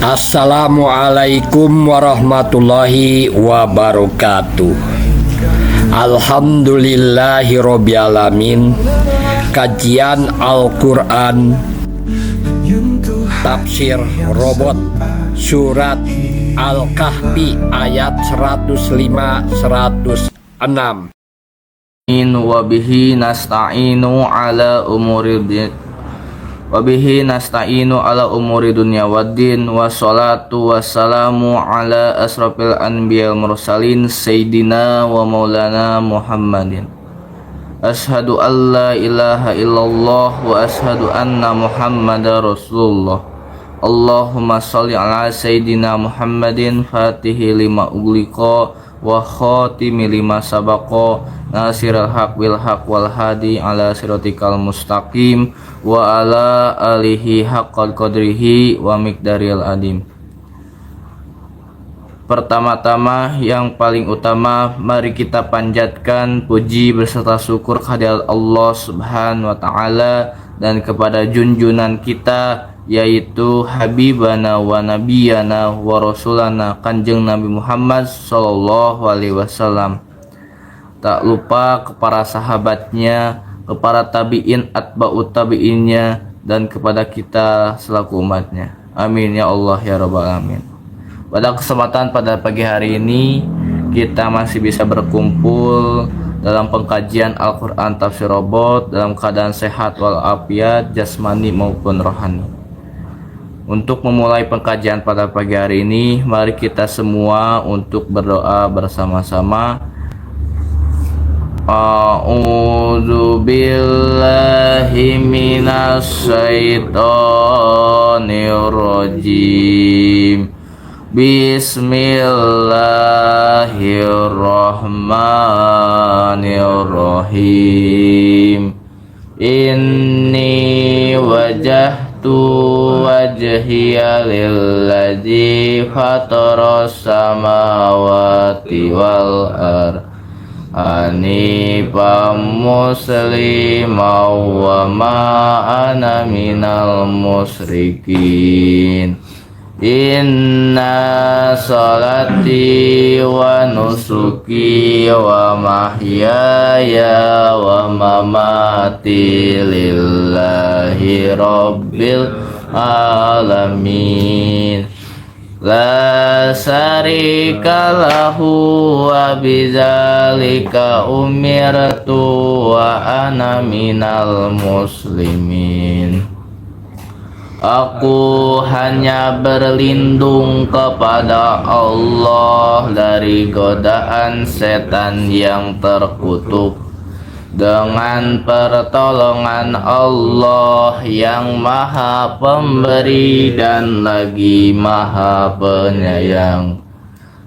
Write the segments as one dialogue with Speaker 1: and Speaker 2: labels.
Speaker 1: Assalamualaikum warahmatullahi wabarakatuh. Alhamdulillahirobbilalamin. Kajian Al-Qur'an Tafsir Robot Surat Al-Kahfi ayat 105-106.
Speaker 2: Wabihi nasta'inu ala umuri dunya waddin. Wassalatu wassalamu ala asrafil anbiya'il mursalin Sayyidina wa maulana Muhammadin. Ashhadu an la ilaha illallah wa ashhadu anna Muhammadar Rasulullah. Allahumma sholli ala Sayyidina Muhammadin fatihi lima ughliqa wa khatimi lima sabaqa nasirul haq bil haq wal hadi ala siratikal mustaqim wa ala alihi haqqal qadrihi wa miqdaril adim. Pertama-tama yang paling utama, mari kita panjatkan puji beserta syukur kehadirat Allah Subhanahu wa taala dan kepada junjunan kita, yaitu Habibana wa Nabiyana wa Rasulana Kanjeng Nabi Muhammad sallallahu alaihi wasallam. Tak lupa kepada sahabatnya, kepada tabi'in, atba'ut tabi'innya, dan kepada kita selaku umatnya. Amin ya Allah ya Rabbal alamin. Pada kesempatan pada pagi hari ini, kita masih bisa berkumpul dalam pengkajian Al-Qur'an Tafsir Robot dalam keadaan sehat walafiat jasmani maupun rohani. Untuk memulai pengkajian pada pagi hari ini, mari kita semua untuk berdoa bersama-sama. A'udzu billahi minasyaitonir rajim. Bismillahirrahmanirrahim. Inni wajjahtu wajhiya lilladzi fataras samawati wal ardh hanifan musliman wa ma ana minal musyrikin. Inna salati wa nusuki wa mahyaya wa mamati lillahi rabbil alamin. La syarika lahu wa bidzalika umirtu wa ana minal muslimin. Aku hanya berlindung kepada Allah dari godaan setan yang terkutuk dengan pertolongan Allah yang Maha Pemberi dan lagi Maha Penyayang.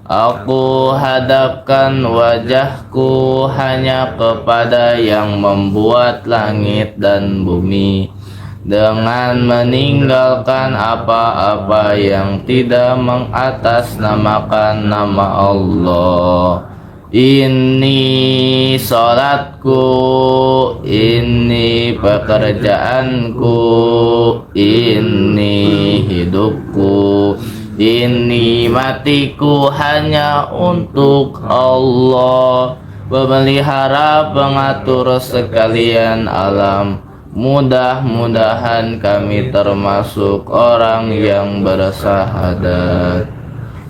Speaker 2: Aku hadapkan wajahku hanya kepada yang membuat langit dan bumi, dengan meninggalkan apa-apa yang tidak mengatasnamakan nama Allah. Ini salatku, ini pekerjaanku, ini hidupku, ini matiku hanya untuk Allah, pemelihara pengatur sekalian alam. Mudah-mudahan kami termasuk orang yang bersahadat.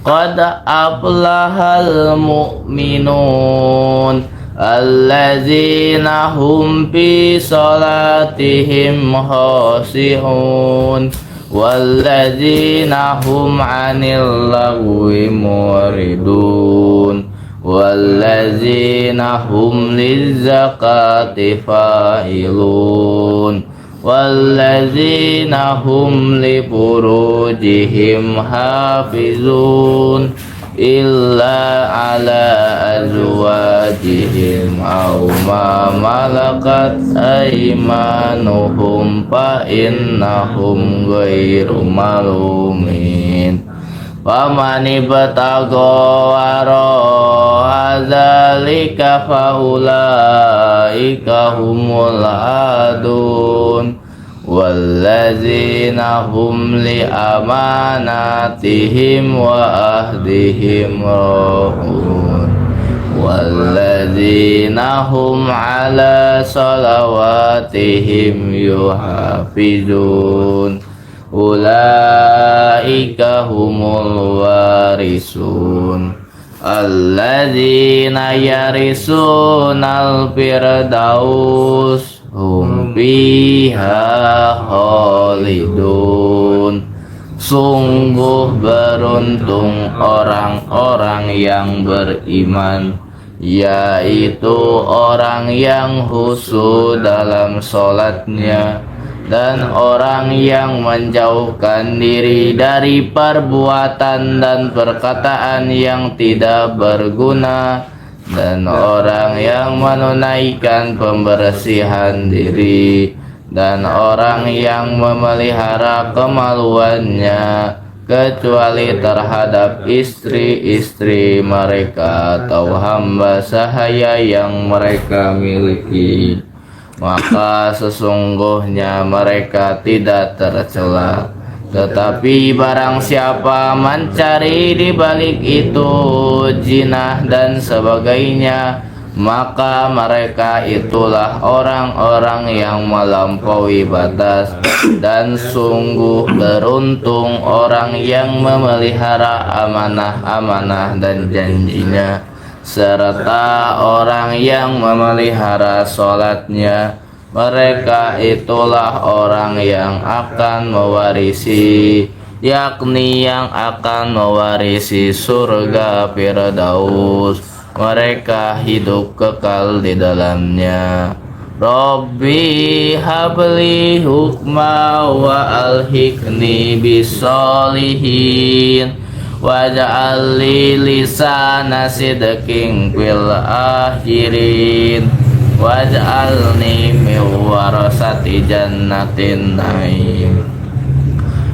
Speaker 2: Qad aflahal mu'minun allazina hum fi salatihim khashi'un wallazina hum 'anil lagwi muridun wallazina hum lizzakati fa'ilun wallazina hum li furujihim hafizun illa ala azwajihim aw ma malakat aymanuhum fa innahum ghairu malumin. Faman ibtagha wara dzalika faulaika humul adun walladzina hum li amanatihim wa ahdihim ra'un, walladzina hum ala salawatihim yuhafizun, ulaika humul warisun alladzina yarisunal firdaus hum fiha khalidun. Sungguh beruntung orang-orang yang beriman, yaitu orang yang khusyuk dalam sholatnya, dan orang yang menjauhkan diri dari perbuatan dan perkataan yang tidak berguna, dan orang yang menunaikan pembersihan diri, dan orang yang memelihara kemaluannya kecuali terhadap istri-istri mereka atau hamba sahaya yang mereka miliki, maka sesungguhnya mereka tidak tercela. Tetapi barang siapa mencari di balik itu jinah dan sebagainya, maka mereka itulah orang-orang yang melampaui batas. Dan sungguh beruntung orang yang memelihara amanah-amanah dan janjinya, serta orang yang memelihara sholatnya. Mereka itulah orang yang akan mewarisi, yakni yang akan mewarisi surga Firdaus. Mereka hidup kekal di dalamnya. Rabbi habli hukma wa alhiqni bisolihin waj'al li lisana sidqin fil akhirin waj'alni min warasati jannatin naim.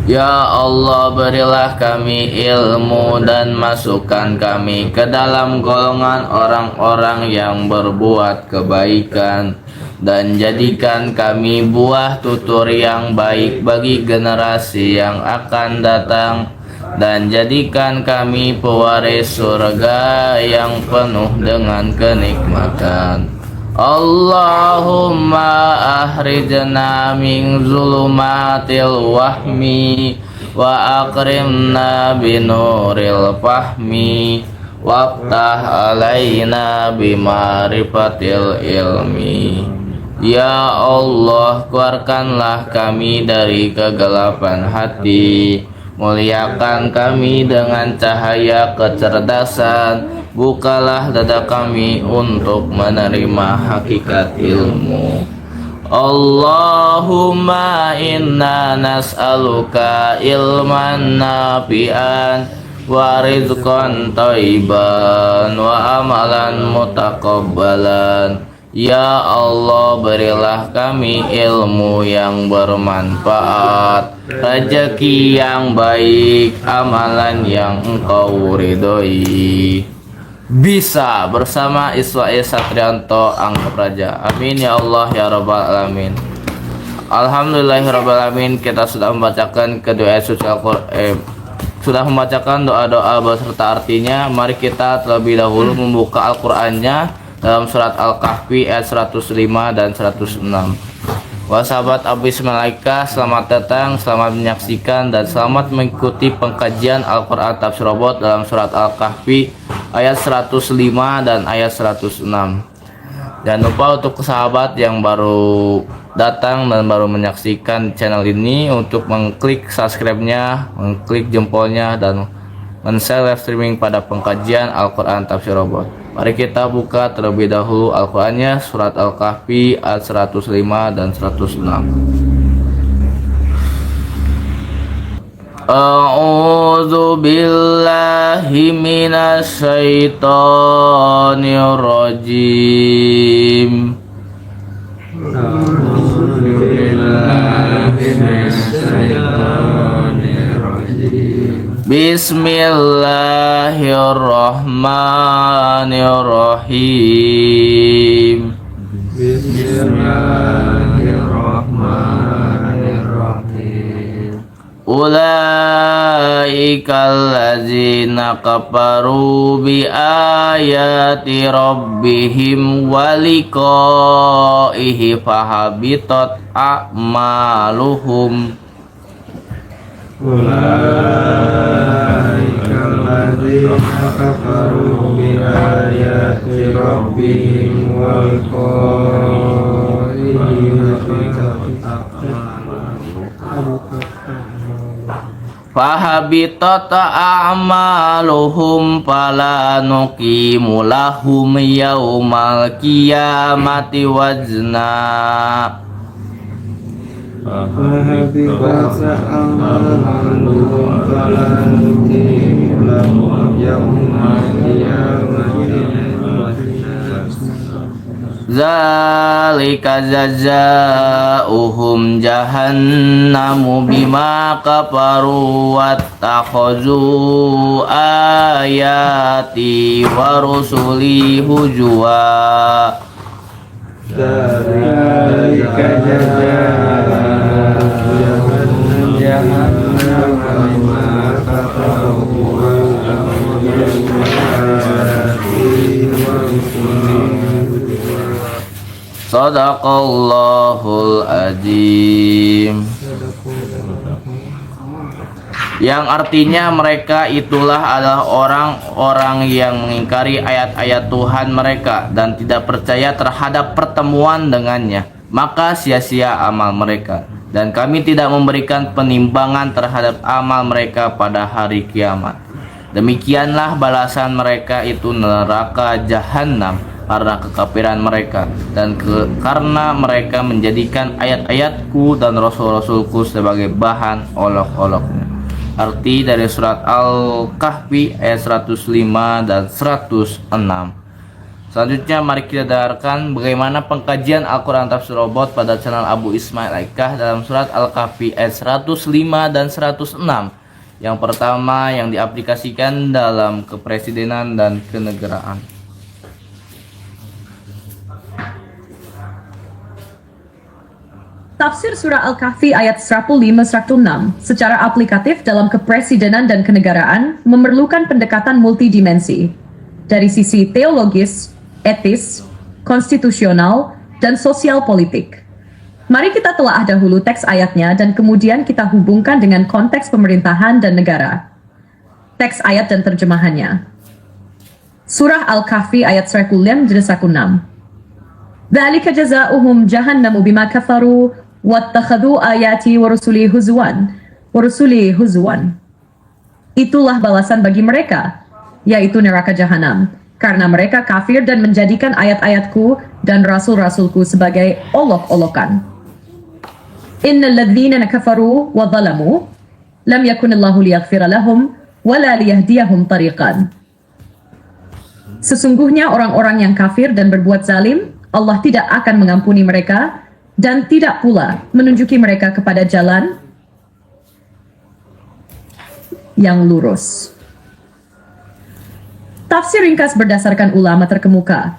Speaker 2: Ya Allah, berilah kami ilmu dan masukkan kami ke dalam golongan orang-orang yang berbuat kebaikan, dan jadikan kami buah tutur yang baik bagi generasi yang akan datang, dan jadikan kami pewaris surga yang penuh dengan kenikmatan. Allahumma ahrijna min zulumatil wahmi wa akrimna binuril fahmi waftah alaina bimarifatil ilmi. Ya Allah, keluarkanlah kami dari kegelapan hati, muliakan kami dengan cahaya kecerdasan, bukalah dada kami untuk menerima hakikat ilmu. Allahumma inna nas'aluka ilman nafi'an wa rizqan thayyiban wa amalan mutaqabbalan. Ya Allah, berilah kami ilmu yang bermanfaat, rezeki yang baik, amalan yang Engkau ridhoi. Bisa bersama Iswail Satrianto Anggap Raja. Amin ya Allah ya Rabbal Alamin. Alhamdulillahirrabbilalamin. Kita sudah membacakan kedua ayat suci Al-Qur'an, sudah membacakan doa-doa beserta artinya. Mari kita terlebih dahulu membuka Al-Qur'annya dalam surat Al-Kahfi ayat 105 dan 106. Wah sahabat Abis Malaika, selamat datang, selamat menyaksikan dan selamat mengikuti pengkajian Al-Qur'an Tafsir Robot dalam surat Al-Kahfi ayat 105 dan ayat 106. Jangan lupa untuk sahabat yang baru datang dan baru menyaksikan channel ini untuk mengklik subscribe-nya, mengklik jempolnya, dan men-share live streaming pada pengkajian Al-Qur'an Tafsir Robot. Mari kita buka terlebih dahulu Al-Qur'annya, surat Al-Kahfi ayat 105 dan 106. A'udzu billahi minasy syaithanir rajim. Bismillahirrahmanirrahim. Ulaika allazina kafaru bi ayati rabbihim wa liqaihi fahabitat a'maluhum.
Speaker 3: Ulaika allazina kafaru bi ayati rabbihim wa liqaihi
Speaker 2: fahabitat a'maluhum fala nuqimu lahum yaumal qiyamati wazna.
Speaker 3: fahabitat a'maluhum fala nuqimu lahum yaumal qiyamati
Speaker 2: Zalika jazaohum jahannamu bima kafaru wattakhazu ayati wa rusuli huzwa.
Speaker 3: Zalika jazaohum jahannam bima kafaru
Speaker 2: Sadaqallahul azim. Yang artinya mereka itulah adalah orang-orang yang mengingkari ayat-ayat Tuhan mereka dan tidak percaya terhadap pertemuan dengannya, maka sia-sia amal mereka, dan kami tidak memberikan penimbangan terhadap amal mereka pada hari kiamat. Demikianlah balasan mereka itu neraka jahanam karena kekafiran mereka dan karena mereka menjadikan ayat-ayatku dan rasul-rasulku sebagai bahan olok-oloknya. Arti dari surat Al-Kahfi ayat 105 dan 106. Selanjutnya mari kita dengarkan bagaimana pengkajian Al-Quran Tafsir Robot pada channel Abu Ismail Aikah dalam surat Al-Kahfi ayat 105 dan 106. Yang pertama yang diaplikasikan dalam kepresidenan dan kenegaraan.
Speaker 4: Tafsir surah Al-Kahfi ayat 105-106 secara aplikatif dalam kepresidenan dan kenegaraan memerlukan pendekatan multidimensi dari sisi teologis, etis, konstitusional, dan sosial politik. Mari kita telah dahulu teks ayatnya dan kemudian kita hubungkan dengan konteks pemerintahan dan negara. Teks ayat dan terjemahannya. Surah Al-Kahfi ayat 105-106. Dzalika jazaohum jahannamu bima kafaru wattakhadhu ayati wa rusuli huzwan. Itulah balasan bagi mereka, yaitu neraka jahanam, karena mereka kafir dan menjadikan ayat-ayatku dan rasul-rasulku sebagai olok-olokan. Innal ladzina kafaru wa zalamu lam yakunillahu liyaghfira lahum wa la liyahdiyahum tariqan. Sesungguhnya orang-orang yang kafir dan berbuat zalim, Allah tidak akan mengampuni mereka dan tidak pula menunjuki mereka kepada jalan yang lurus. Tafsir ringkas berdasarkan ulama terkemuka.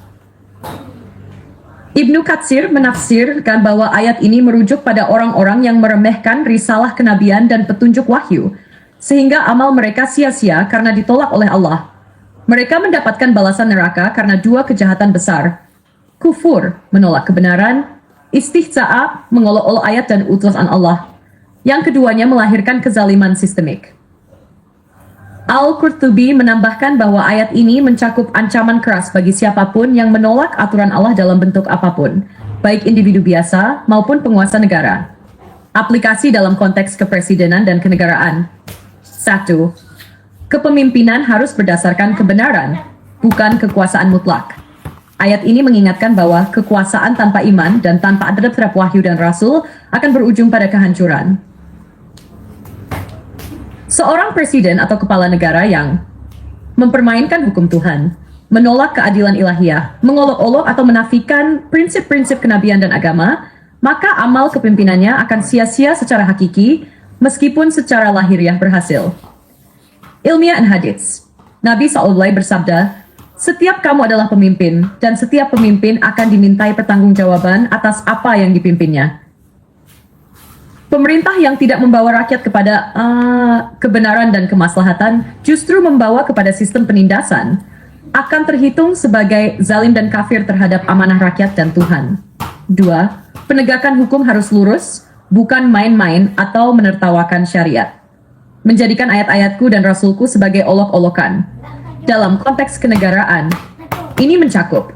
Speaker 4: Ibnu Katsir menafsirkan bahwa ayat ini merujuk pada orang-orang yang meremehkan risalah kenabian dan petunjuk wahyu, sehingga amal mereka sia-sia karena ditolak oleh Allah. Mereka mendapatkan balasan neraka karena dua kejahatan besar: kufur, menolak kebenaran; istihza'a, mengolok-olok ayat dan utusan Allah. Yang keduanya melahirkan kezaliman sistemik. Al-Qurtubi menambahkan bahwa ayat ini mencakup ancaman keras bagi siapapun yang menolak aturan Allah dalam bentuk apapun, baik individu biasa maupun penguasa negara. Aplikasi dalam konteks kepresidenan dan kenegaraan. 1. Kepemimpinan harus berdasarkan kebenaran, bukan kekuasaan mutlak. Ayat ini mengingatkan bahwa kekuasaan tanpa iman dan tanpa adab terhadap wahyu dan rasul akan berujung pada kehancuran. Seorang presiden atau kepala negara yang mempermainkan hukum Tuhan, menolak keadilan ilahiyah, mengolok-olok atau menafikan prinsip-prinsip kenabian dan agama, maka amal kepemimpinannya akan sia-sia secara hakiki, meskipun secara lahiriah berhasil. Ilmiah and Hadits. Nabi SAW bersabda, setiap kamu adalah pemimpin, dan setiap pemimpin akan dimintai pertanggungjawaban atas apa yang dipimpinnya. Pemerintah yang tidak membawa rakyat kepada kebenaran dan kemaslahatan justru membawa kepada sistem penindasan, akan terhitung sebagai zalim dan kafir terhadap amanah rakyat dan Tuhan. 2. Penegakan hukum harus lurus, bukan main-main atau menertawakan syariat. Menjadikan ayat-ayatku dan rasulku sebagai olok-olokan. Dalam konteks kenegaraan, ini mencakup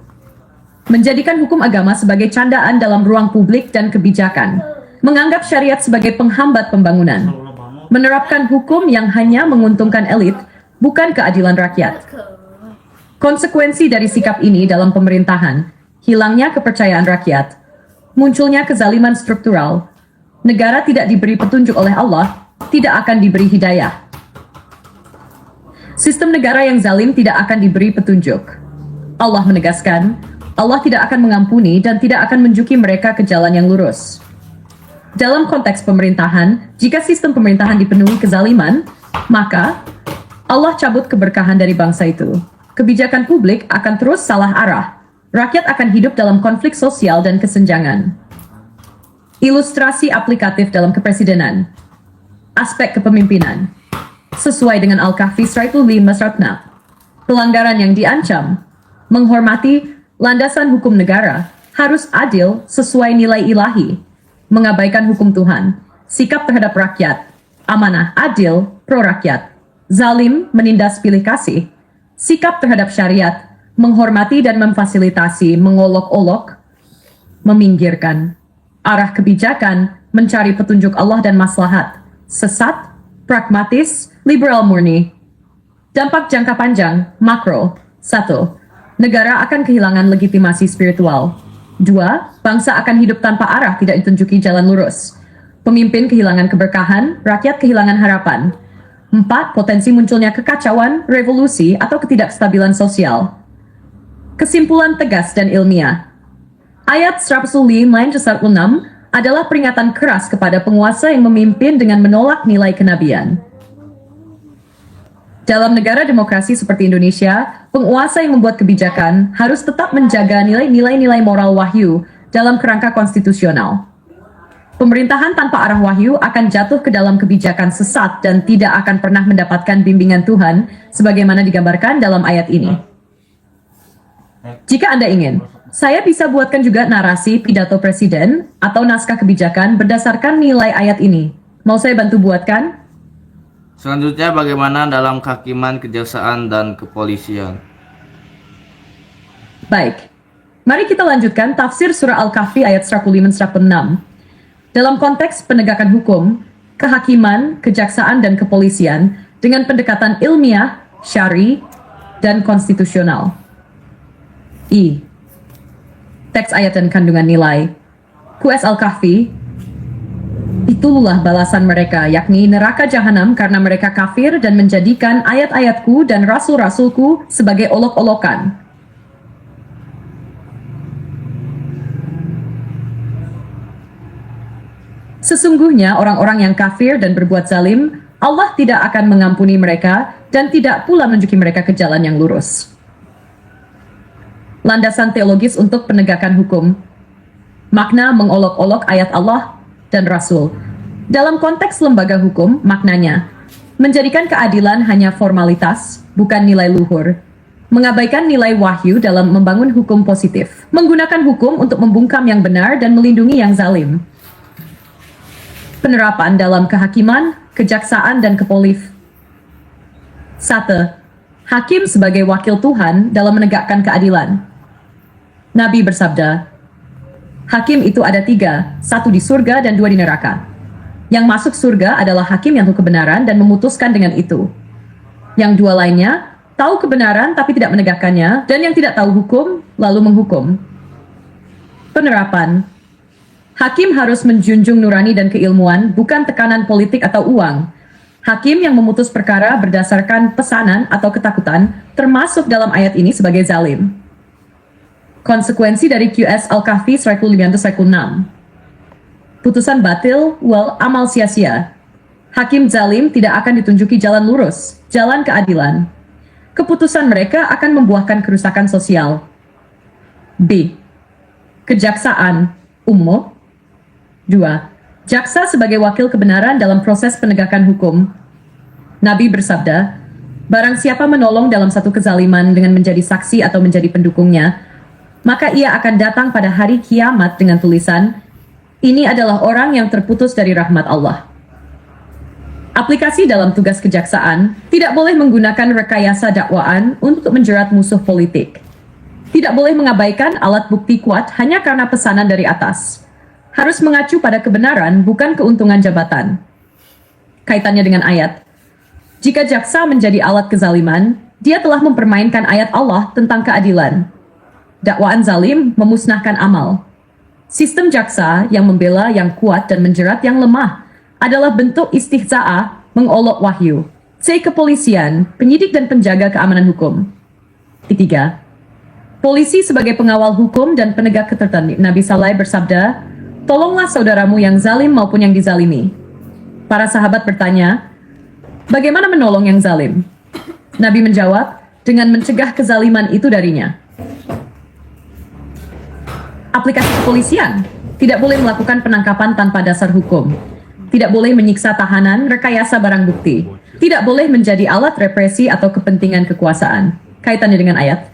Speaker 4: menjadikan hukum agama sebagai candaan dalam ruang publik dan kebijakan, menganggap syariat sebagai penghambat pembangunan, menerapkan hukum yang hanya menguntungkan elit, bukan keadilan rakyat. Konsekuensi dari sikap ini dalam pemerintahan, hilangnya kepercayaan rakyat, munculnya kezaliman struktural, negara tidak diberi petunjuk oleh Allah, tidak akan diberi hidayah. Sistem negara yang zalim tidak akan diberi petunjuk. Allah menegaskan, Allah tidak akan mengampuni dan tidak akan menunjuki mereka ke jalan yang lurus. Dalam konteks pemerintahan, jika sistem pemerintahan dipenuhi kezaliman, maka Allah cabut keberkahan dari bangsa itu. Kebijakan publik akan terus salah arah. Rakyat akan hidup dalam konflik sosial dan kesenjangan. Ilustrasi aplikatif dalam kepresidenan. Aspek kepemimpinan. Sesuai dengan Al-Kahfi 105. Pelanggaran yang diancam. Menghormati landasan hukum negara. Harus adil sesuai nilai ilahi. Mengabaikan hukum Tuhan. Sikap terhadap rakyat. Amanah adil pro rakyat. Zalim menindas pilih kasih. Sikap terhadap syariat, menghormati dan memfasilitasi, mengolok-olok, meminggirkan. Arah kebijakan, mencari petunjuk Allah dan maslahat. Sesat, pragmatis, liberal murni. Dampak jangka panjang, makro. 1. Negara akan kehilangan legitimasi spiritual. 2. Bangsa akan hidup tanpa arah, tidak ditunjuki jalan lurus. Pemimpin kehilangan keberkahan, rakyat kehilangan harapan. 4. Potensi munculnya kekacauan, revolusi, atau ketidakstabilan sosial. Kesimpulan tegas dan ilmiah. Ayat 105-106 adalah peringatan keras kepada penguasa yang memimpin dengan menolak nilai kenabian. Dalam negara demokrasi seperti Indonesia, penguasa yang membuat kebijakan harus tetap menjaga nilai-nilai moral wahyu dalam kerangka konstitusional. Pemerintahan tanpa arah wahyu akan jatuh ke dalam kebijakan sesat dan tidak akan pernah mendapatkan bimbingan Tuhan sebagaimana digambarkan dalam ayat ini. Jika Anda ingin, saya bisa buatkan juga narasi pidato presiden atau naskah kebijakan berdasarkan nilai ayat ini. Mau saya bantu buatkan?
Speaker 2: Selanjutnya bagaimana dalam kehakiman, kejaksaan, dan kepolisian?
Speaker 4: Baik, mari kita lanjutkan tafsir surah Al-Kahfi ayat 105-106. Dalam konteks penegakan hukum, kehakiman, kejaksaan, dan kepolisian dengan pendekatan ilmiah, syari, dan konstitusional. I. Teks ayat dan kandungan nilai. QS Al-Kahfi, itulah balasan mereka, yakni neraka jahanam karena mereka kafir dan menjadikan ayat-ayatku dan rasul-rasulku sebagai olok-olokan. Sesungguhnya orang-orang yang kafir dan berbuat zalim, Allah tidak akan mengampuni mereka dan tidak pula menunjuki mereka ke jalan yang lurus. Landasan teologis untuk penegakan hukum. Makna mengolok-olok ayat Allah dan Rasul. Dalam konteks lembaga hukum, maknanya menjadikan keadilan hanya formalitas, bukan nilai luhur. Mengabaikan nilai wahyu dalam membangun hukum positif. Menggunakan hukum untuk membungkam yang benar dan melindungi yang zalim. Penerapan dalam kehakiman, kejaksaan, dan kepolisian. 1. Hakim sebagai wakil Tuhan dalam menegakkan keadilan. Nabi bersabda, hakim itu ada 3, 1 di surga dan 2 di neraka. Yang masuk surga adalah hakim yang tahu kebenaran dan memutuskan dengan itu. Yang 2 lainnya, tahu kebenaran tapi tidak menegakkannya, dan yang tidak tahu hukum, lalu menghukum. Penerapan. Hakim harus menjunjung nurani dan keilmuan, bukan tekanan politik atau uang. Hakim yang memutus perkara berdasarkan pesanan atau ketakutan, termasuk dalam ayat ini sebagai zalim. Konsekuensi dari QS Al-Kahfi 105-106. Putusan batil, amal sia-sia. Hakim zalim tidak akan ditunjuki jalan lurus, jalan keadilan. Keputusan mereka akan membuahkan kerusakan sosial. B. Kejaksaan umum. 2. Jaksa sebagai wakil kebenaran dalam proses penegakan hukum. Nabi bersabda, barang siapa menolong dalam satu kezaliman dengan menjadi saksi atau menjadi pendukungnya, maka ia akan datang pada hari kiamat dengan tulisan, ini adalah orang yang terputus dari rahmat Allah. Aplikasi dalam tugas kejaksaan tidak boleh menggunakan rekayasa dakwaan untuk menjerat musuh politik. Tidak boleh mengabaikan alat bukti kuat hanya karena pesanan dari atas. Harus mengacu pada kebenaran, bukan keuntungan jabatan. Kaitannya dengan ayat, jika jaksa menjadi alat kezaliman, dia telah mempermainkan ayat Allah tentang keadilan. Dakwaan zalim memusnahkan amal. Sistem jaksa yang membela yang kuat dan menjerat yang lemah adalah bentuk istihza'ah mengolok wahyu. C. Kepolisian, penyidik dan penjaga keamanan hukum. Ketiga, polisi sebagai pengawal hukum dan penegak ketertiban. Nabi Saleh bersabda, tolonglah saudaramu yang zalim maupun yang dizalimi. Para sahabat bertanya, bagaimana menolong yang zalim? Nabi menjawab, dengan mencegah kezaliman itu darinya. Aplikasi kepolisian tidak boleh melakukan penangkapan tanpa dasar hukum. Tidak boleh menyiksa tahanan, rekayasa barang bukti. Tidak boleh menjadi alat represi atau kepentingan kekuasaan. Kaitannya dengan ayat,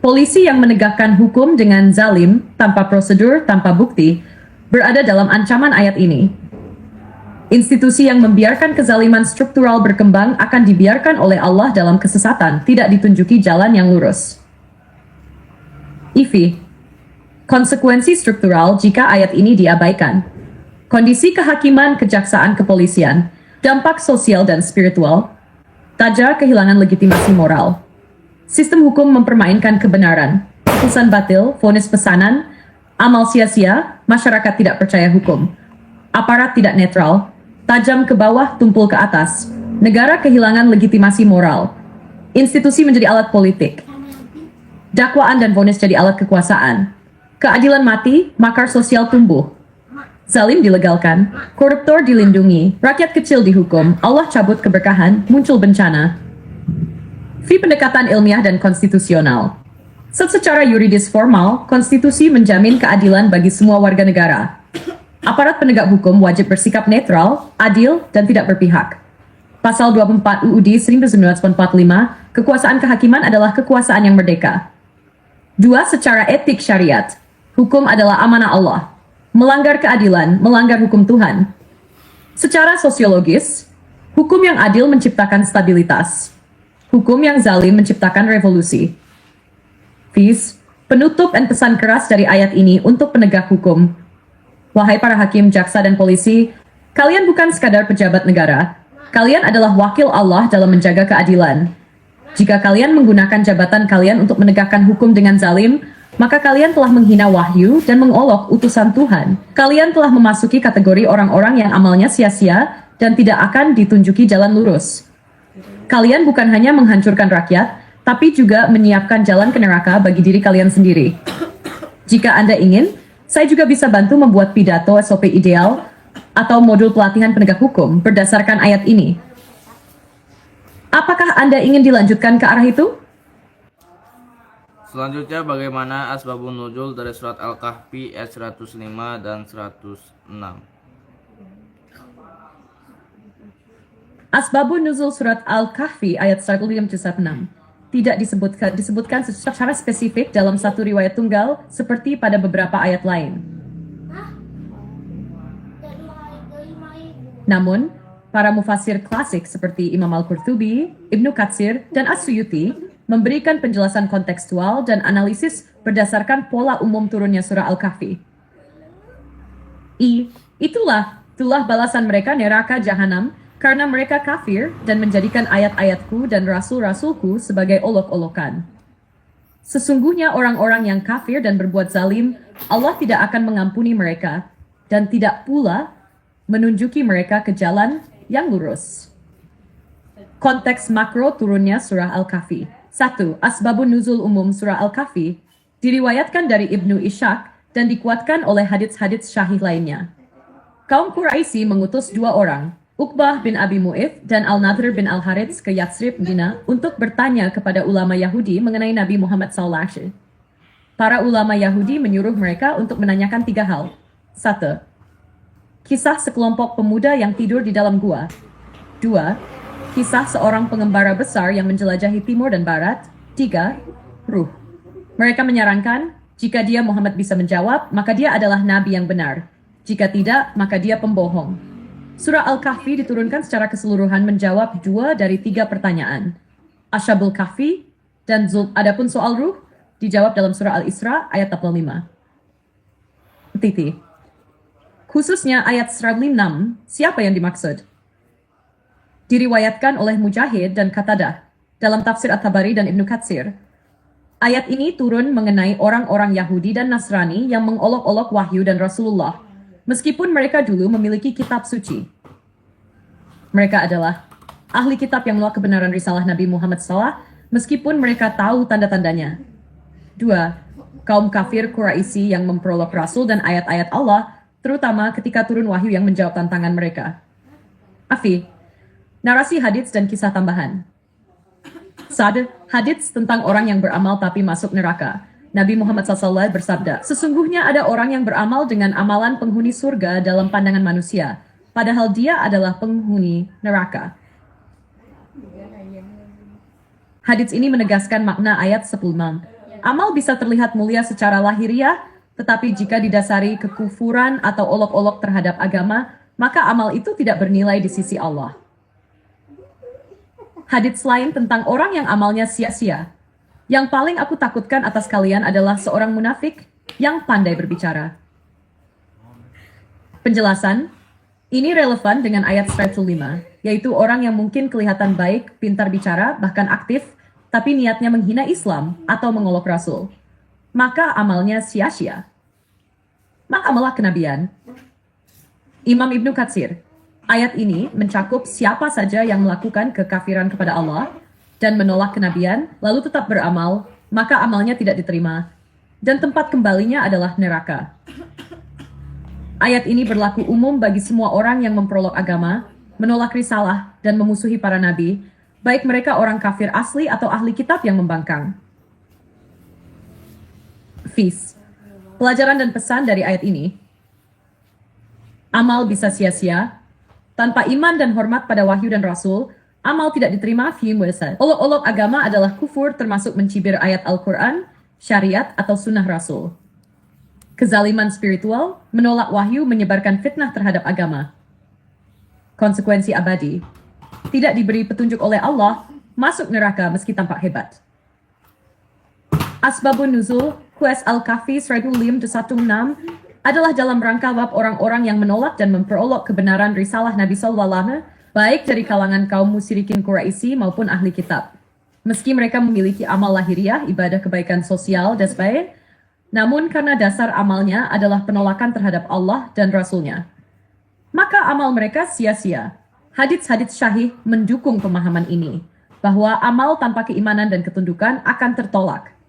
Speaker 4: polisi yang menegakkan hukum dengan zalim, tanpa prosedur, tanpa bukti, berada dalam ancaman ayat ini. Institusi yang membiarkan kezaliman struktural berkembang akan dibiarkan oleh Allah dalam kesesatan, tidak ditunjuki jalan yang lurus. IV. Konsekuensi struktural jika ayat ini diabaikan. Kondisi kehakiman, kejaksaan, kepolisian, dampak sosial dan spiritual, taja kehilangan legitimasi moral. Sistem hukum mempermainkan kebenaran, putusan batil, vonis pesanan, amal sia-sia, masyarakat tidak percaya hukum, aparat tidak netral, tajam ke bawah, tumpul ke atas, negara kehilangan legitimasi moral, institusi menjadi alat politik, dakwaan dan vonis jadi alat kekuasaan, keadilan mati, makar sosial tumbuh, zalim dilegalkan, koruptor dilindungi, rakyat kecil dihukum, Allah cabut keberkahan, muncul bencana. V. Pendekatan ilmiah dan konstitusional. Secara yuridis formal, konstitusi menjamin keadilan bagi semua warga negara. Aparat penegak hukum wajib bersikap netral, adil, dan tidak berpihak. Pasal 24 UUD 1945, kekuasaan kehakiman adalah kekuasaan yang merdeka. 2. Secara etik syariat, hukum adalah amanah Allah. Melanggar keadilan, melanggar hukum Tuhan. Secara sosiologis, hukum yang adil menciptakan stabilitas. Hukum yang zalim menciptakan revolusi. Fis, penutup dan pesan keras dari ayat ini untuk penegak hukum. Wahai para hakim, jaksa, dan polisi, kalian bukan sekadar pejabat negara. Kalian adalah wakil Allah dalam menjaga keadilan. Jika kalian menggunakan jabatan kalian untuk menegakkan hukum dengan zalim, maka kalian telah menghina wahyu dan mengolok utusan Tuhan. Kalian telah memasuki kategori orang-orang yang amalnya sia-sia dan tidak akan ditunjuki jalan lurus. Kalian bukan hanya menghancurkan rakyat, tapi juga menyiapkan jalan ke neraka bagi diri kalian sendiri. Jika Anda ingin, saya juga bisa bantu membuat pidato SOP ideal atau modul pelatihan penegak hukum berdasarkan ayat ini. Apakah Anda ingin dilanjutkan ke arah itu?
Speaker 2: Selanjutnya, bagaimana asbabun nuzul dari surat Al-Kahfi ayat 105 dan 106.
Speaker 4: Asbabun nuzul surat Al-Kahfi ayat 105-106 tidak disebutkan secara spesifik dalam satu riwayat tunggal seperti pada beberapa ayat lain. Namun, para mufassir klasik seperti Imam Al-Qurtubi, Ibnu Katsir, dan As-Suyuti memberikan penjelasan kontekstual dan analisis berdasarkan pola umum turunnya surah Al-Kahfi. Itulah balasan mereka neraka jahanam karena mereka kafir dan menjadikan ayat-ayatku dan rasul-rasulku sebagai olok-olokan. Sesungguhnya orang-orang yang kafir dan berbuat zalim, Allah tidak akan mengampuni mereka dan tidak pula menunjuki mereka ke jalan yang lurus. Konteks makro turunnya surah Al-Kahfi. 1. Asbabun nuzul umum surah Al-Kahfi diriwayatkan dari Ibnu Ishaq dan dikuatkan oleh hadits-hadits syahih lainnya. Kaum Quraisy mengutus 2 orang, Uqbah bin Abi Mu'ith dan Al-Nadhr bin Al-Harits ke Yatsrib, Madinah untuk bertanya kepada ulama Yahudi mengenai Nabi Muhammad SAW. Para ulama Yahudi menyuruh mereka untuk menanyakan 3 hal. 1. Kisah sekelompok pemuda yang tidur di dalam gua. 2. Kisah seorang pengembara besar yang menjelajahi timur dan barat. 3. Ruh. Mereka menyarankan, jika dia Muhammad bisa menjawab, maka dia adalah nabi yang benar. Jika tidak, maka dia pembohong. Surah Al-Kahfi diturunkan secara keseluruhan menjawab 2 dari 3 pertanyaan. Asyabul Kahfi dan adapun soal ruh dijawab dalam surah Al-Isra ayat 45. Khususnya ayat 106, siapa yang dimaksud? Diriwayatkan oleh Mujahid dan Qatadah dalam tafsir At-Tabari dan Ibnu Katsir. Ayat ini turun mengenai orang-orang Yahudi dan Nasrani yang mengolok-olok wahyu dan Rasulullah, meskipun mereka dulu memiliki kitab suci. Mereka adalah ahli kitab yang menolak kebenaran risalah Nabi Muhammad SAW, meskipun mereka tahu tanda-tandanya. 2. Kaum kafir Quraisy yang memperolok Rasul dan ayat-ayat Allah, terutama ketika turun wahyu yang menjawab tantangan mereka. Afi, narasi hadits dan kisah tambahan. Sad, hadits tentang orang yang beramal tapi masuk neraka. Nabi Muhammad SAW bersabda, sesungguhnya ada orang yang beramal dengan amalan penghuni surga dalam pandangan manusia, padahal dia adalah penghuni neraka. Hadits ini menegaskan makna ayat 10. Amal bisa terlihat mulia secara lahiriah, tetapi jika didasari kekufuran atau olok-olok terhadap agama, maka amal itu tidak bernilai di sisi Allah. Hadits lain tentang orang yang amalnya sia-sia. Yang paling aku takutkan atas kalian adalah seorang munafik yang pandai berbicara. Penjelasan, ini relevan dengan ayat 105, yaitu orang yang mungkin kelihatan baik, pintar bicara, bahkan aktif, tapi niatnya menghina Islam atau mengolok Rasul. Maka amalnya sia-sia. Maka malah kenabian. Imam Ibnu Katsir, ayat ini mencakup siapa saja yang melakukan kekafiran kepada Allah dan menolak kenabian, lalu tetap beramal, maka amalnya tidak diterima, dan tempat kembalinya adalah neraka. Ayat ini berlaku umum bagi semua orang yang memperolok agama, menolak risalah, dan memusuhi para nabi, baik mereka orang kafir asli atau ahli kitab yang membangkang. Fis. Pelajaran dan pesan dari ayat ini. Amal bisa sia-sia. Tanpa iman dan hormat pada wahyu dan rasul, amal tidak diterima fi muasad. Olok-olok agama adalah kufur, termasuk mencibir ayat Al-Qur'an, syariat atau sunnah rasul. Kezaliman spiritual, menolak wahyu, menyebarkan fitnah terhadap agama. Konsekuensi abadi. Tidak diberi petunjuk oleh Allah, masuk neraka meski tampak hebat. Asbabun Nuzul, Quest Al-Kahfi 105-16 adalah dalam rangka bab orang-orang yang menolak dan memperolok kebenaran risalah Nabi SAW, baik dari kalangan kaum musyrikin Quraisy maupun ahli kitab. Meski mereka memiliki amal lahiriah, ibadah kebaikan sosial, dan sebagainya, namun karena dasar amalnya adalah penolakan terhadap Allah dan Rasulnya, maka amal mereka sia-sia. Hadits-hadits syahih mendukung pemahaman ini, bahwa amal tanpa keimanan dan ketundukan akan tertolak.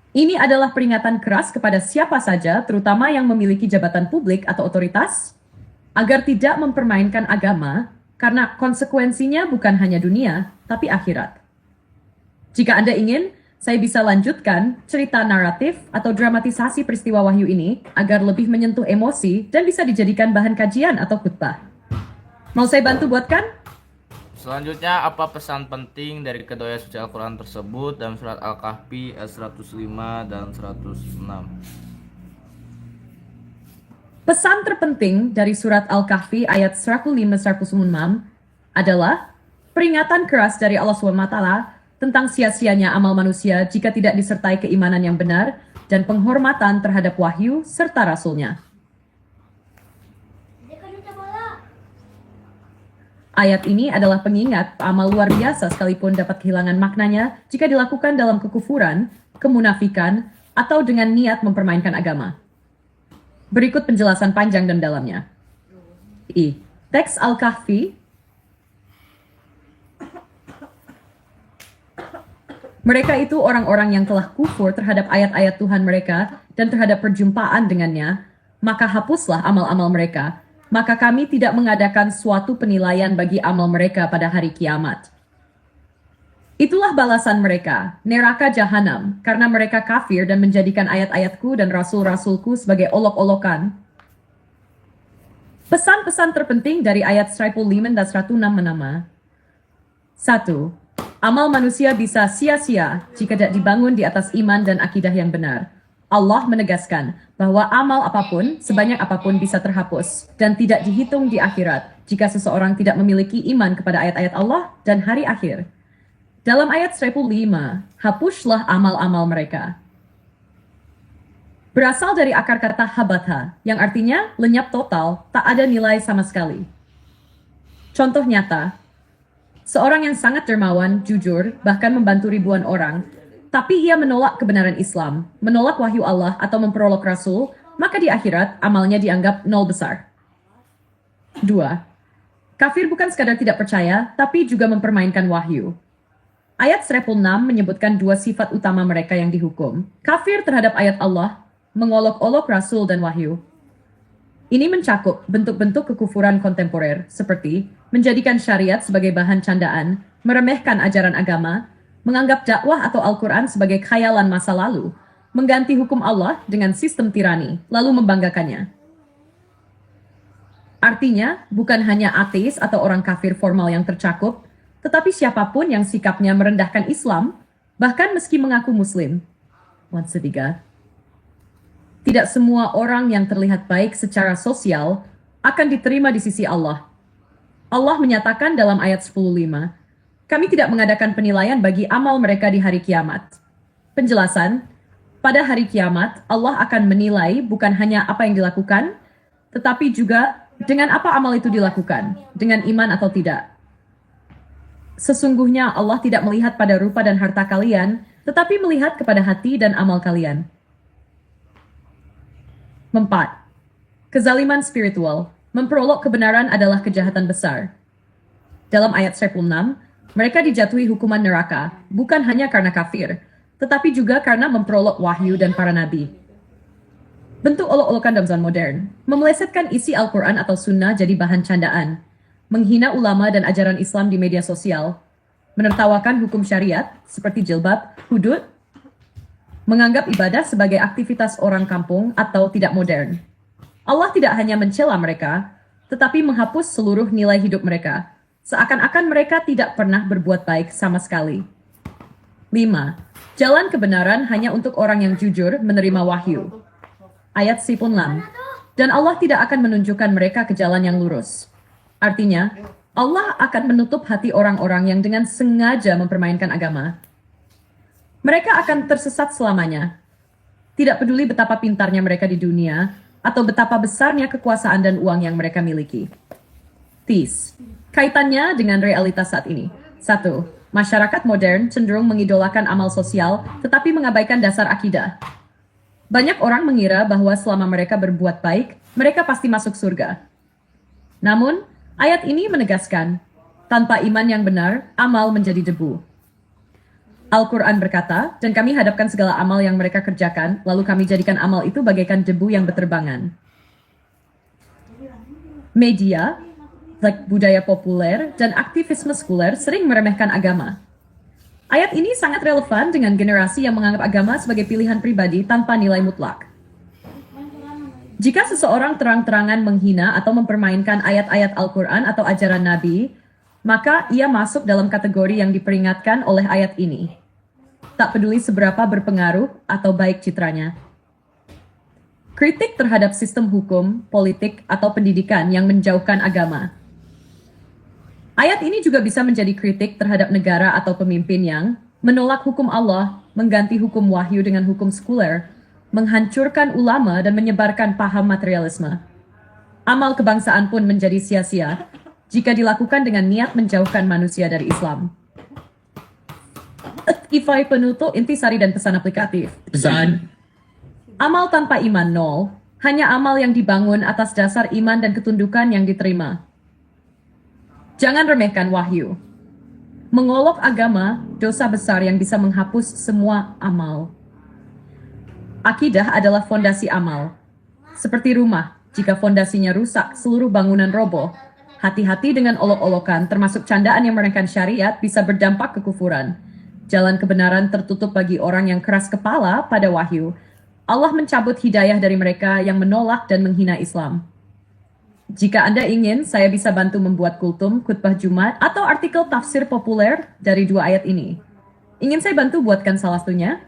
Speaker 4: Ini adalah peringatan keras kepada siapa saja, terutama yang memiliki jabatan publik atau otoritas, agar tidak mempermainkan agama, karena konsekuensinya bukan hanya dunia, tapi akhirat. Jika Anda ingin, saya bisa lanjutkan cerita naratif atau dramatisasi peristiwa wahyu ini, agar lebih menyentuh emosi dan bisa dijadikan bahan kajian atau khutbah. Mau saya bantu buatkan?
Speaker 2: Selanjutnya, apa pesan penting dari kedua ayat suci Al-Qur'an tersebut dalam surat Al-Kahfi ayat 105 dan 106?
Speaker 4: Pesan terpenting dari surat Al-Kahfi ayat 105-106 adalah peringatan keras dari Allah SWT tentang sia-sianya amal manusia jika tidak disertai keimanan yang benar dan penghormatan terhadap wahyu serta rasulnya. Ayat ini adalah pengingat amal luar biasa sekalipun dapat kehilangan maknanya jika dilakukan dalam kekufuran, kemunafikan, atau dengan niat mempermainkan agama. Berikut penjelasan panjang dan dalamnya. Teks Al-Kahfi. Mereka itu orang-orang yang telah kufur terhadap ayat-ayat Tuhan mereka dan terhadap perjumpaan dengannya, maka hapuslah amal-amal mereka. Maka kami tidak mengadakan suatu penilaian bagi amal mereka pada hari kiamat. Itulah balasan mereka, neraka jahanam, karena mereka kafir dan menjadikan ayat-ayatku dan rasul-rasulku sebagai olok-olokan. Pesan-pesan terpenting dari ayat 105 dan 106 menama. 1. Amal manusia bisa sia-sia jika tidak dibangun di atas iman dan akidah yang benar. Allah menegaskan bahwa amal apapun, sebanyak apapun bisa terhapus dan tidak dihitung di akhirat jika seseorang tidak memiliki iman kepada ayat-ayat Allah dan hari akhir. Dalam ayat 105, hapuslah amal-amal mereka. Berasal dari akar kata habatha, yang artinya lenyap total, tak ada nilai sama sekali. Contoh nyata, seorang yang sangat dermawan, jujur, bahkan membantu ribuan orang, tapi ia menolak kebenaran Islam, menolak wahyu Allah atau memperolok Rasul, maka di akhirat amalnya dianggap nol besar. 2. Kafir bukan sekadar tidak percaya, tapi juga mempermainkan wahyu. Ayat 106 menyebutkan dua sifat utama mereka yang dihukum. Kafir terhadap ayat Allah, mengolok-olok Rasul dan wahyu. Ini mencakup bentuk-bentuk kekufuran kontemporer, seperti menjadikan syariat sebagai bahan candaan, meremehkan ajaran agama, menganggap dakwah atau Al-Quran sebagai khayalan masa lalu, mengganti hukum Allah dengan sistem tirani, lalu membanggakannya. Artinya, bukan hanya ateis atau orang kafir formal yang tercakup, tetapi siapapun yang sikapnya merendahkan Islam, bahkan meski mengaku Muslim. 1-3. Tidak semua orang yang terlihat baik secara sosial akan diterima di sisi Allah. Allah menyatakan dalam ayat 10:5, kami tidak mengadakan penilaian bagi amal mereka di hari kiamat. Penjelasan, pada hari kiamat Allah akan menilai bukan hanya apa yang dilakukan, tetapi juga dengan apa amal itu dilakukan, dengan iman atau tidak. Sesungguhnya Allah tidak melihat pada rupa dan harta kalian, tetapi melihat kepada hati dan amal kalian. 4. Kezaliman spiritual, memperolok kebenaran adalah kejahatan besar. Dalam ayat 106, mereka dijatuhi hukuman neraka, bukan hanya karena kafir, tetapi juga karena memperolok wahyu dan para nabi. Bentuk olok-olokan dalam zaman modern, memelesetkan isi Al-Quran atau Sunnah jadi bahan candaan, menghina ulama dan ajaran Islam di media sosial, menertawakan hukum syariat seperti jilbab, hudud, menganggap ibadah sebagai aktivitas orang kampung atau tidak modern. Allah tidak hanya mencela mereka, tetapi menghapus seluruh nilai hidup mereka, seakan-akan mereka tidak pernah berbuat baik sama sekali. 5. Jalan kebenaran hanya untuk orang yang jujur menerima wahyu. Ayat 10. Dan Allah tidak akan menunjukkan mereka ke jalan yang lurus. Artinya, Allah akan menutup hati orang-orang yang dengan sengaja mempermainkan agama. Mereka akan tersesat selamanya. Tidak peduli betapa pintarnya mereka di dunia, atau betapa besarnya kekuasaan dan uang yang mereka miliki. Tis. Kaitannya dengan realitas saat ini. 1. Masyarakat modern cenderung mengidolakan amal sosial, tetapi mengabaikan dasar akidah. Banyak orang mengira bahwa selama mereka berbuat baik, mereka pasti masuk surga. Namun, ayat ini menegaskan, tanpa iman yang benar, amal menjadi debu. Al-Quran berkata, dan kami hadapkan segala amal yang mereka kerjakan, lalu kami jadikan amal itu bagaikan debu yang berterbangan. Media, budaya populer, dan aktivisme sekuler sering meremehkan agama. Ayat ini sangat relevan dengan generasi yang menganggap agama sebagai pilihan pribadi tanpa nilai mutlak. Jika seseorang terang-terangan menghina atau mempermainkan ayat-ayat Al-Quran atau ajaran Nabi, maka ia masuk dalam kategori yang diperingatkan oleh ayat ini. Tak peduli seberapa berpengaruh atau baik citranya. Kritik terhadap sistem hukum, politik, atau pendidikan yang menjauhkan agama. Ayat ini juga bisa menjadi kritik terhadap negara atau pemimpin yang menolak hukum Allah, mengganti hukum wahyu dengan hukum sekuler, menghancurkan ulama dan menyebarkan paham materialisme. Amal kebangsaan pun menjadi sia-sia jika dilakukan dengan niat menjauhkan manusia dari Islam. Ifai penutup intisari dan pesan aplikatif.
Speaker 1: Pesan.
Speaker 4: Amal tanpa iman nol, hanya amal yang dibangun atas dasar iman dan ketundukan yang diterima. Jangan remehkan wahyu. Mengolok agama, dosa besar yang bisa menghapus semua amal. Akidah adalah fondasi amal. Seperti rumah, jika fondasinya rusak, seluruh bangunan roboh. Hati-hati dengan olok-olokan, termasuk candaan yang meremehkan syariat, bisa berdampak kekufuran. Jalan kebenaran tertutup bagi orang yang keras kepala pada wahyu. Allah mencabut hidayah dari mereka yang menolak dan menghina Islam. Jika Anda ingin, saya bisa bantu membuat kultum, khutbah Jumat, atau artikel tafsir populer dari dua ayat ini. Ingin saya bantu buatkan salah satunya?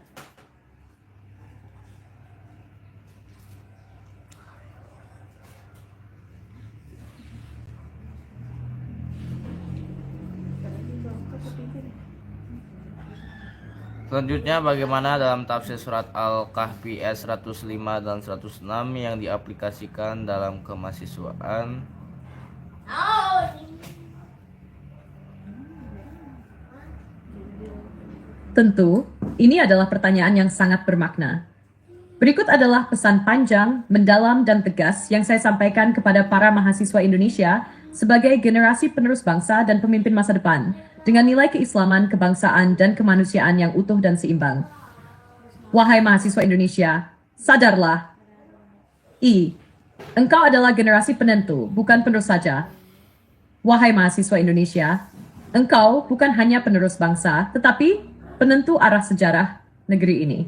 Speaker 2: Selanjutnya, bagaimana dalam tafsir surat Al-Kahfi ayat 105 dan 106 yang diaplikasikan dalam kemahasiswaan?
Speaker 4: Tentu, ini adalah pertanyaan yang sangat bermakna. Berikut adalah pesan panjang, mendalam, dan tegas yang saya sampaikan kepada para mahasiswa Indonesia sebagai generasi penerus bangsa dan pemimpin masa depan, dengan nilai keislaman, kebangsaan, dan kemanusiaan yang utuh dan seimbang. Wahai mahasiswa Indonesia, sadarlah. Engkau adalah generasi penentu, bukan penerus saja. Wahai mahasiswa Indonesia, engkau bukan hanya penerus bangsa, tetapi penentu arah sejarah negeri ini.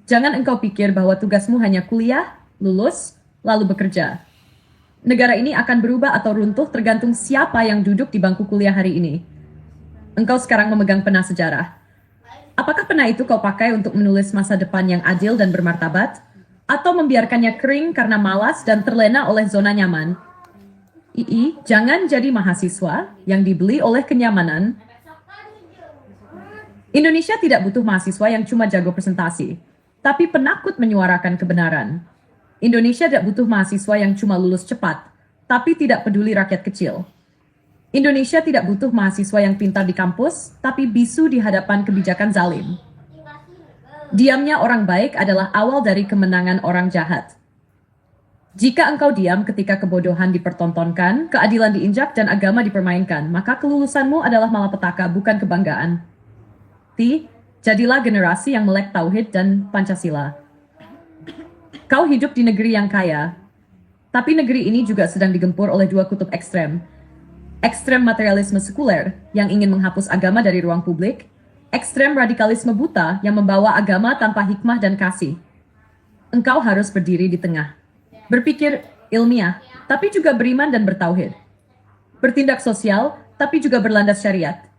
Speaker 4: Jangan engkau pikir bahwa tugasmu hanya kuliah, lulus, lalu bekerja. Negara ini akan berubah atau runtuh tergantung siapa yang duduk di bangku kuliah hari ini. Engkau sekarang memegang pena sejarah. Apakah pena itu kau pakai untuk menulis masa depan yang adil dan bermartabat? Atau membiarkannya kering karena malas dan terlena oleh zona nyaman? Jangan jadi mahasiswa yang dibeli oleh kenyamanan. Indonesia tidak butuh mahasiswa yang cuma jago presentasi, tapi penakut menyuarakan kebenaran. Indonesia tidak butuh mahasiswa yang cuma lulus cepat, tapi tidak peduli rakyat kecil. Indonesia tidak butuh mahasiswa yang pintar di kampus, tapi bisu di hadapan kebijakan zalim. Diamnya orang baik adalah awal dari kemenangan orang jahat. Jika engkau diam ketika kebodohan dipertontonkan, keadilan diinjak, dan agama dipermainkan, maka kelulusanmu adalah malapetaka, bukan kebanggaan. Jadilah generasi yang melek tauhid dan Pancasila. Kau hidup di negeri yang kaya, tapi negeri ini juga sedang digempur oleh dua kutub ekstrem. Ekstrem materialisme sekuler yang ingin menghapus agama dari ruang publik, ekstrem radikalisme buta yang membawa agama tanpa hikmah dan kasih. Engkau harus berdiri di tengah. Berpikir ilmiah, tapi juga beriman dan bertauhid. Bertindak sosial, tapi juga berlandas syariat.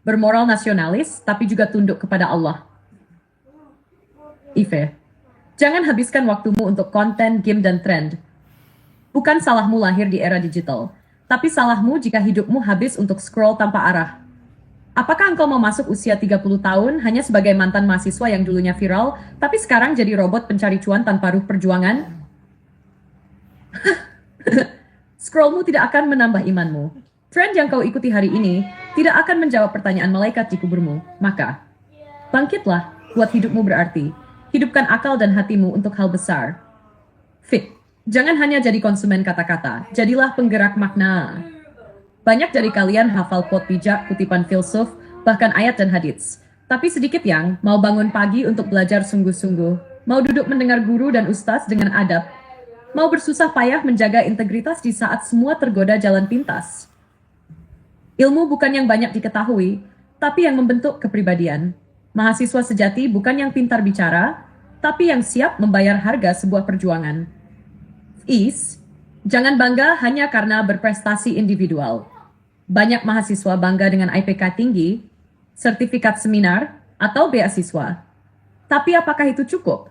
Speaker 4: Bermoral nasionalis, tapi juga tunduk kepada Allah. Jangan habiskan waktumu untuk konten, game, dan trend. Bukan salahmu lahir di era digital, tapi salahmu jika hidupmu habis untuk scroll tanpa arah. Apakah engkau mau masuk usia 30 tahun hanya sebagai mantan mahasiswa yang dulunya viral, tapi sekarang jadi robot pencari cuan tanpa ruh perjuangan? Scrollmu tidak akan menambah imanmu. Trend yang kau ikuti hari ini tidak akan menjawab pertanyaan malaikat di kuburmu. Maka, bangkitlah, buat hidupmu berarti. Hidupkan akal dan hatimu untuk hal besar. Jangan hanya jadi konsumen kata-kata, jadilah penggerak makna. Banyak dari kalian hafal quote bijak, kutipan filsuf, bahkan ayat dan hadits. Tapi sedikit yang mau bangun pagi untuk belajar sungguh-sungguh, mau duduk mendengar guru dan ustaz dengan adab, mau bersusah payah menjaga integritas di saat semua tergoda jalan pintas. Ilmu bukan yang banyak diketahui, tapi yang membentuk kepribadian. Mahasiswa sejati bukan yang pintar bicara, tapi yang siap membayar harga sebuah perjuangan. Jangan bangga hanya karena berprestasi individual. Banyak mahasiswa bangga dengan IPK tinggi, sertifikat seminar, atau beasiswa. Tapi apakah itu cukup?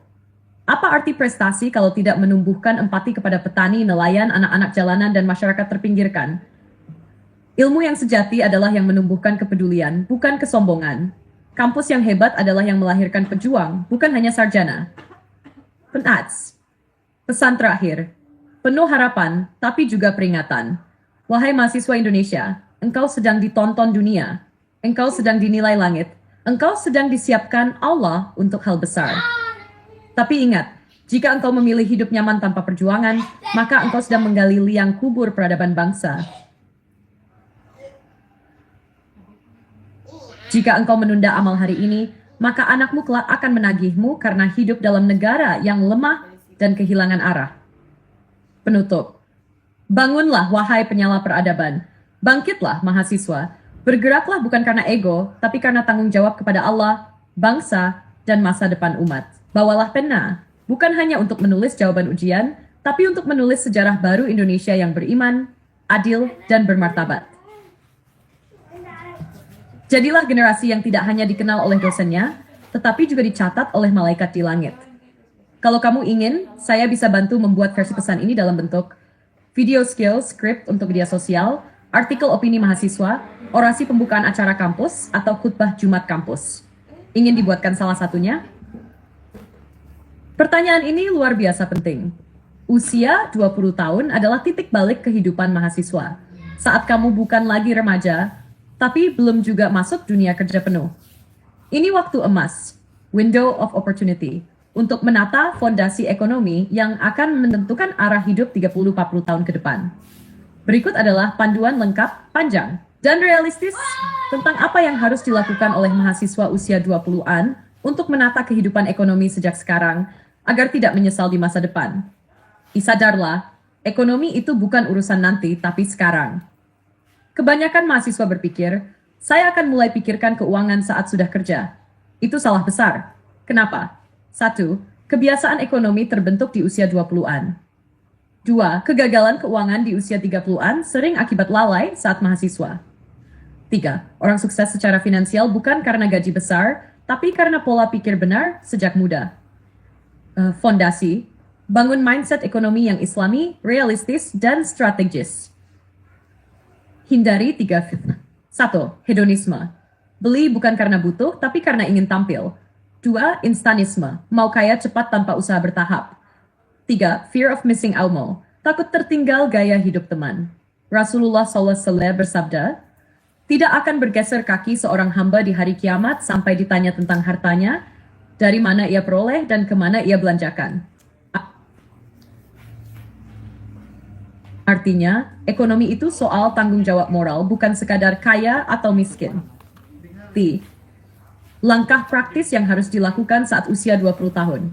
Speaker 4: Apa arti prestasi kalau tidak menumbuhkan empati kepada petani, nelayan, anak-anak jalanan, dan masyarakat terpinggirkan? Ilmu yang sejati adalah yang menumbuhkan kepedulian, bukan kesombongan. Kampus yang hebat adalah yang melahirkan pejuang, bukan hanya sarjana. Pesan terakhir. Penuh harapan, tapi juga peringatan. Wahai mahasiswa Indonesia, engkau sedang ditonton dunia. Engkau sedang dinilai langit. Engkau sedang disiapkan Allah untuk hal besar. Tapi ingat, jika engkau memilih hidup nyaman tanpa perjuangan, maka engkau sedang menggali liang kubur peradaban bangsa. Jika engkau menunda amal hari ini, maka anakmu kelak akan menagihmu karena hidup dalam negara yang lemah dan kehilangan arah. Penutup. Bangunlah, wahai penyala peradaban. Bangkitlah, mahasiswa. Bergeraklah bukan karena ego, tapi karena tanggung jawab kepada Allah, bangsa, dan masa depan umat. Bawalah pena, bukan hanya untuk menulis jawaban ujian, tapi untuk menulis sejarah baru Indonesia yang beriman, adil, dan bermartabat. Jadilah generasi yang tidak hanya dikenal oleh dosennya, tetapi juga dicatat oleh malaikat di langit. Kalau kamu ingin, saya bisa bantu membuat versi pesan ini dalam bentuk video skill, skrip untuk media sosial, artikel opini mahasiswa, orasi pembukaan acara kampus, atau khutbah Jumat kampus. Ingin dibuatkan salah satunya? Pertanyaan ini luar biasa penting. Usia 20 tahun adalah titik balik kehidupan mahasiswa. Saat kamu bukan lagi remaja, tapi belum juga masuk dunia kerja penuh. Ini waktu emas, window of opportunity, untuk menata fondasi ekonomi yang akan menentukan arah hidup 30-40 tahun ke depan. Berikut adalah panduan lengkap, panjang, dan realistis tentang apa yang harus dilakukan oleh mahasiswa usia 20-an untuk menata kehidupan ekonomi sejak sekarang agar tidak menyesal di masa depan. Sadarlah, ekonomi itu bukan urusan nanti, tapi sekarang. Kebanyakan mahasiswa berpikir, saya akan mulai pikirkan keuangan saat sudah kerja. Itu salah besar. Kenapa? 1. Kebiasaan ekonomi terbentuk di usia 20-an. 2. Kegagalan keuangan di usia 30-an sering akibat lalai saat mahasiswa. 3. Orang sukses secara finansial bukan karena gaji besar, tapi karena pola pikir benar sejak muda. Fondasi, bangun mindset ekonomi yang islami, realistis, dan strategis. Hindari 3 fitnah. 1. Hedonisme. Beli bukan karena butuh, tapi karena ingin tampil. 2. Instanisme. Mau kaya cepat tanpa usaha bertahap. 3. Fear of missing out. Takut tertinggal gaya hidup teman. Rasulullah SAW bersabda, tidak akan bergeser kaki seorang hamba di hari kiamat sampai ditanya tentang hartanya, dari mana ia peroleh dan kemana ia belanjakan. Artinya, ekonomi itu soal tanggung jawab moral, bukan sekadar kaya atau miskin. Langkah praktis yang harus dilakukan saat usia 20 tahun.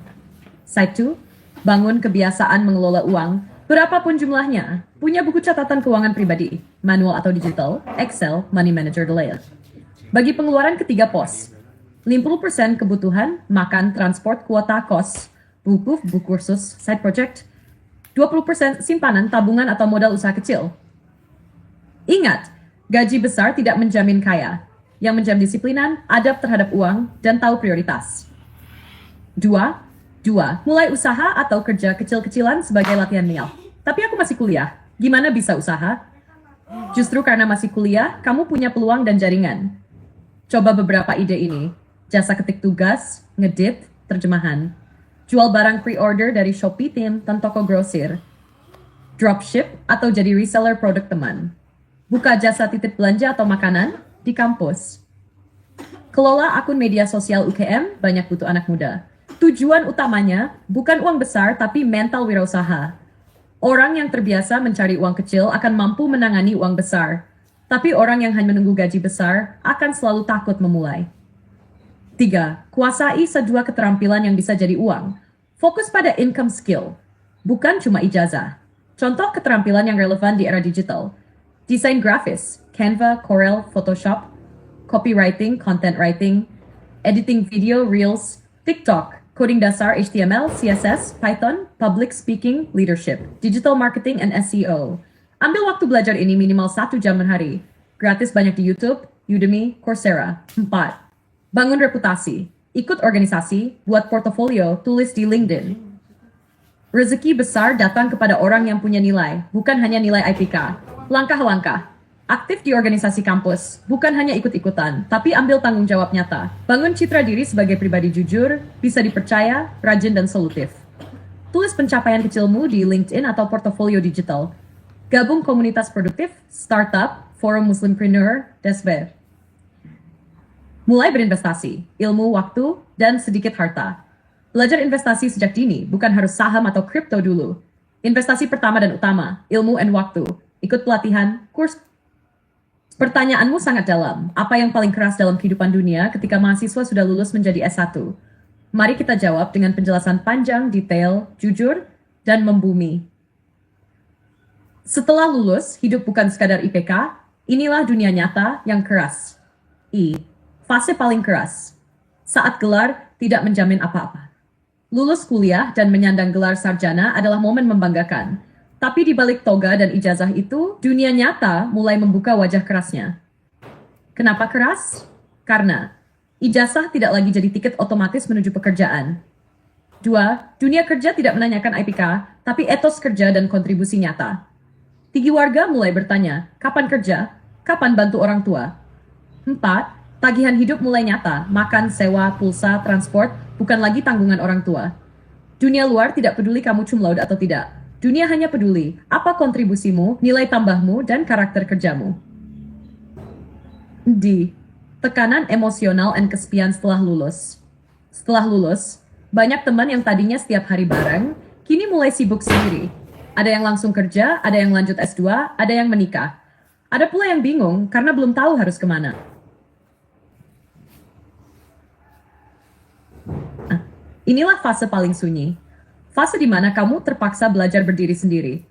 Speaker 4: 1. Bangun kebiasaan mengelola uang, berapapun jumlahnya. Punya buku catatan keuangan pribadi, manual atau digital, Excel, Money Manager Layer. Bagi pengeluaran ketiga pos, 50% kebutuhan, makan, transport, kuota, kos, buku kursus, side project, 20% simpanan, tabungan atau modal usaha kecil. Ingat, gaji besar tidak menjamin kaya. Yang menjamin disiplinan, adab terhadap uang, dan tahu prioritas. 2. Mulai usaha atau kerja kecil-kecilan sebagai latihan niat. Tapi aku masih kuliah, gimana bisa usaha? Justru karena masih kuliah, kamu punya peluang dan jaringan. Coba beberapa ide ini. Jasa ketik tugas, ngedit, terjemahan. Jual barang pre-order dari Shopee Team dan toko grosir. Dropship atau jadi reseller produk teman. Buka jasa titip belanja atau makanan di kampus. Kelola akun media sosial UKM, banyak butuh anak muda. Tujuan utamanya bukan uang besar tapi mental wirausaha. Orang yang terbiasa mencari uang kecil akan mampu menangani uang besar. Tapi orang yang hanya menunggu gaji besar akan selalu takut memulai. 3. Kuasai sedua keterampilan yang bisa jadi uang. Fokus pada income skill, bukan cuma ijazah. Contoh keterampilan yang relevan di era digital. Desain grafis, Canva, Corel, Photoshop, copywriting, content writing, editing video, Reels, TikTok, coding dasar HTML, CSS, Python, public speaking, leadership, digital marketing, and SEO. Ambil waktu belajar ini minimal 1 jam per hari. Gratis banyak di YouTube, Udemy, Coursera. 4. Bangun reputasi. Ikut organisasi, buat portofolio, tulis di LinkedIn. Rezeki besar datang kepada orang yang punya nilai, bukan hanya nilai IPK. Langkah-langkah. Aktif di organisasi kampus, bukan hanya ikut-ikutan, tapi ambil tanggung jawab nyata. Bangun citra diri sebagai pribadi jujur, bisa dipercaya, rajin dan solutif. Tulis pencapaian kecilmu di LinkedIn atau portofolio digital. Gabung komunitas produktif, startup, forum muslimpreneur, desbe. Mulai berinvestasi, ilmu, waktu, dan sedikit harta. Belajar investasi sejak dini, bukan harus saham atau kripto dulu. Investasi pertama dan utama, ilmu dan waktu. Ikut pelatihan, kurs. Pertanyaanmu sangat dalam. Apa yang paling keras dalam kehidupan dunia ketika mahasiswa sudah lulus menjadi S1? Mari kita jawab dengan penjelasan panjang, detail, jujur, dan membumi. Setelah lulus, hidup bukan sekadar IPK, inilah dunia nyata yang keras. Fase paling keras. Saat gelar, tidak menjamin apa-apa. Lulus kuliah dan menyandang gelar sarjana adalah momen membanggakan. Tapi di balik toga dan ijazah itu, dunia nyata mulai membuka wajah kerasnya. Kenapa keras? Karena ijazah tidak lagi jadi tiket otomatis menuju pekerjaan. 2. Dunia kerja tidak menanyakan IPK, tapi etos kerja dan kontribusi nyata. Tinggi warga mulai bertanya, kapan kerja? Kapan bantu orang tua? 4. Tagihan hidup mulai nyata, makan, sewa, pulsa, transport, bukan lagi tanggungan orang tua. Dunia luar tidak peduli kamu cum laude atau tidak. Dunia hanya peduli apa kontribusimu, nilai tambahmu, dan karakter kerjamu. D. Tekanan emosional dan kesepian setelah lulus. Setelah lulus, banyak teman yang tadinya setiap hari bareng, kini mulai sibuk sendiri. Ada yang langsung kerja, ada yang lanjut S2, ada yang menikah. Ada pula yang bingung karena belum tahu harus kemana. Inilah fase paling sunyi. Fase di mana kamu terpaksa belajar berdiri sendiri.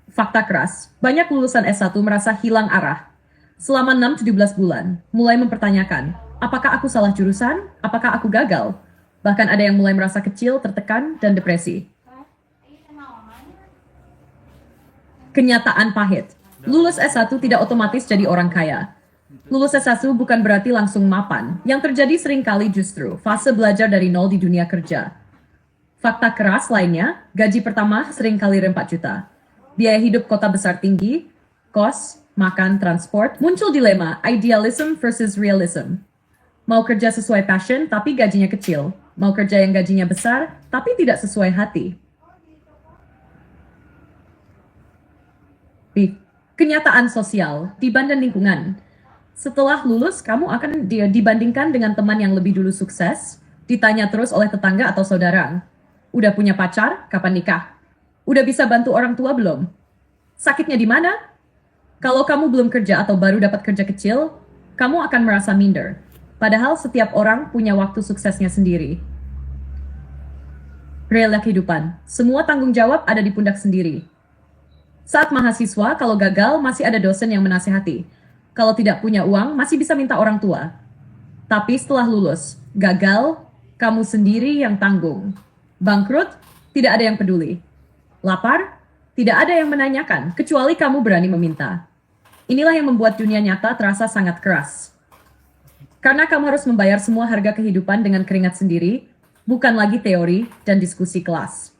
Speaker 4: Fakta keras, banyak lulusan S1 merasa hilang arah. Selama 6-17 bulan, mulai mempertanyakan, apakah aku salah jurusan? Apakah aku gagal? Bahkan ada yang mulai merasa kecil, tertekan, dan depresi. Kenyataan pahit. Lulus S1 tidak otomatis jadi orang kaya. Lulus S1 bukan berarti langsung mapan. Yang terjadi seringkali justru fase belajar dari nol di dunia kerja. Fakta keras lainnya, gaji pertama seringkali 4 juta. Biaya hidup kota besar tinggi, kos, makan, transport, muncul dilema idealism versus realism. Mau kerja sesuai passion tapi gajinya kecil. Mau kerja yang gajinya besar tapi tidak sesuai hati. B. Kenyataan sosial dibanding lingkungan. Setelah lulus, kamu akan dibandingkan dengan teman yang lebih dulu sukses, ditanya terus oleh tetangga atau saudara. Udah punya pacar? Kapan nikah? Udah bisa bantu orang tua belum? Sakitnya di mana? Kalau kamu belum kerja atau baru dapat kerja kecil, kamu akan merasa minder. Padahal setiap orang punya waktu suksesnya sendiri. Realita kehidupan, semua tanggung jawab ada di pundak sendiri. Saat mahasiswa, kalau gagal masih ada dosen yang menasihati. Kalau tidak punya uang, masih bisa minta orang tua. Tapi setelah lulus, gagal, kamu sendiri yang tanggung. Bangkrut, tidak ada yang peduli. Lapar, tidak ada yang menanyakan, kecuali kamu berani meminta. Inilah yang membuat dunia nyata terasa sangat keras. Karena kamu harus membayar semua harga kehidupan dengan keringat sendiri, bukan lagi teori dan diskusi kelas.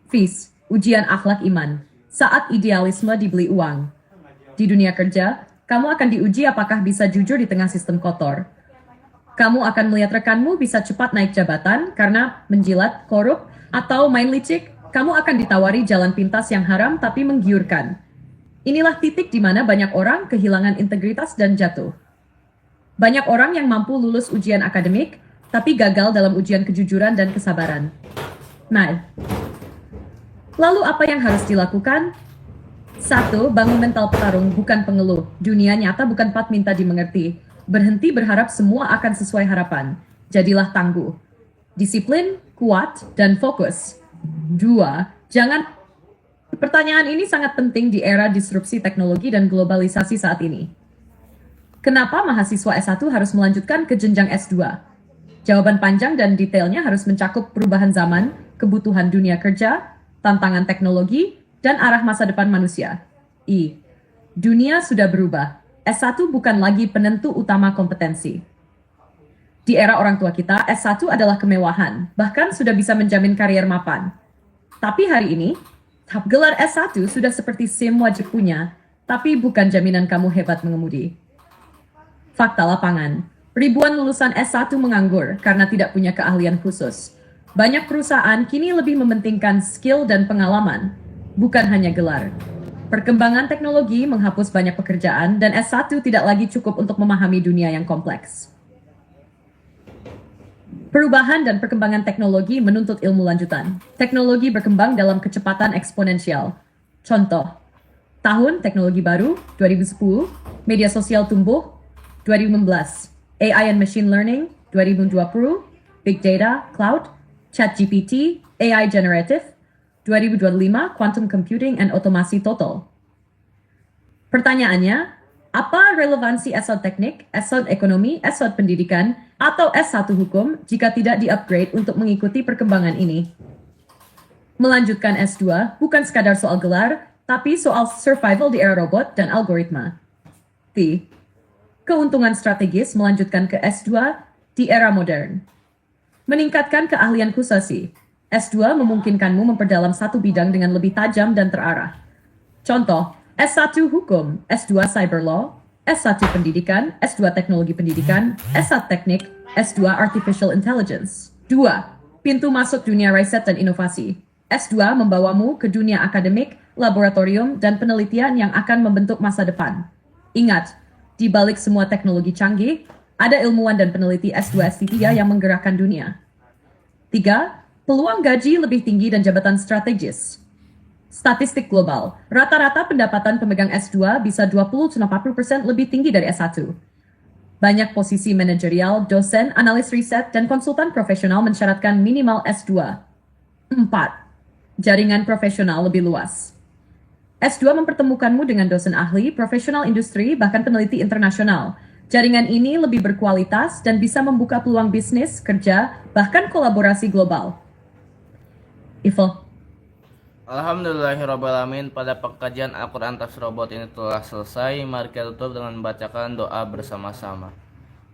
Speaker 4: FIS, ujian akhlak iman, saat idealisme dibeli uang. Di dunia kerja, kamu akan diuji apakah bisa jujur di tengah sistem kotor. Kamu akan melihat rekanmu bisa cepat naik jabatan karena menjilat, korup, atau main licik. Kamu akan ditawari jalan pintas yang haram tapi menggiurkan. Inilah titik di mana banyak orang kehilangan integritas dan jatuh. Banyak orang yang mampu lulus ujian akademik, tapi gagal dalam ujian kejujuran dan kesabaran. Nah, lalu apa yang harus dilakukan? 1. Bangun mental petarung, bukan pengeluh. Dunia nyata bukan pat minta dimengerti. Berhenti berharap semua akan sesuai harapan. Jadilah tangguh. Disiplin, kuat, dan fokus. 2. Jangan... Pertanyaan ini sangat penting di era disrupsi teknologi dan globalisasi saat ini. Kenapa mahasiswa S1 harus melanjutkan ke jenjang S2? Jawaban panjang dan detailnya harus mencakup perubahan zaman, kebutuhan dunia kerja, tantangan teknologi, dan arah masa depan manusia. I. Dunia sudah berubah. S1 bukan lagi penentu utama kompetensi. Di era orang tua kita, S1 adalah kemewahan, bahkan sudah bisa menjamin karier mapan. Tapi hari ini, gelar S1 sudah seperti SIM wajib punya, tapi bukan jaminan kamu hebat mengemudi. Fakta lapangan, ribuan lulusan S1 menganggur karena tidak punya keahlian khusus. Banyak perusahaan kini lebih mementingkan skill dan pengalaman, bukan hanya gelar. Perkembangan teknologi menghapus banyak pekerjaan dan S1 tidak lagi cukup untuk memahami dunia yang kompleks. Perubahan dan perkembangan teknologi menuntut ilmu lanjutan. Teknologi berkembang dalam kecepatan eksponensial. Contoh, tahun teknologi baru 2010, media sosial tumbuh 2016, AI and machine learning 2020, big data, cloud, ChatGPT, AI generative 2025, quantum computing and otomasi total. Pertanyaannya, Apa relevansi S1 teknik, S1 ekonomi, S1 pendidikan, atau S1 hukum jika tidak di-upgrade untuk mengikuti perkembangan ini? Melanjutkan S2 bukan sekadar soal gelar, tapi soal survival di era robot dan algoritma. T. Keuntungan strategis melanjutkan ke S2 di era modern. Meningkatkan keahlian khusus. S2 memungkinkanmu memperdalam satu bidang dengan lebih tajam dan terarah. Contoh, S1 Hukum, S2 Cyber Law, S1 Pendidikan, S2 Teknologi Pendidikan, S1 Teknik, S2 Artificial Intelligence. 2. Pintu masuk dunia riset dan inovasi. S2 membawamu ke dunia akademik, laboratorium, dan penelitian yang akan membentuk masa depan. Ingat, di balik semua teknologi canggih, ada ilmuwan dan peneliti S2 S3 yang menggerakkan dunia. 3. Peluang gaji lebih tinggi dan jabatan strategis. Statistik global, rata-rata pendapatan pemegang S2 bisa 20-40% lebih tinggi dari S1. Banyak posisi manajerial, dosen, analis riset, dan konsultan profesional mensyaratkan minimal S2. 4. Jaringan profesional lebih luas. S2 mempertemukanmu dengan dosen ahli, profesional industri, bahkan peneliti internasional. Jaringan ini lebih berkualitas dan bisa membuka peluang bisnis, kerja, bahkan kolaborasi global. Ifel.
Speaker 2: Alhamdulillahirrabbilalamin. Pada pengkajian Al-Qur'an Tafsir robot ini telah selesai. Mari kita tutup dengan membacakan doa bersama-sama.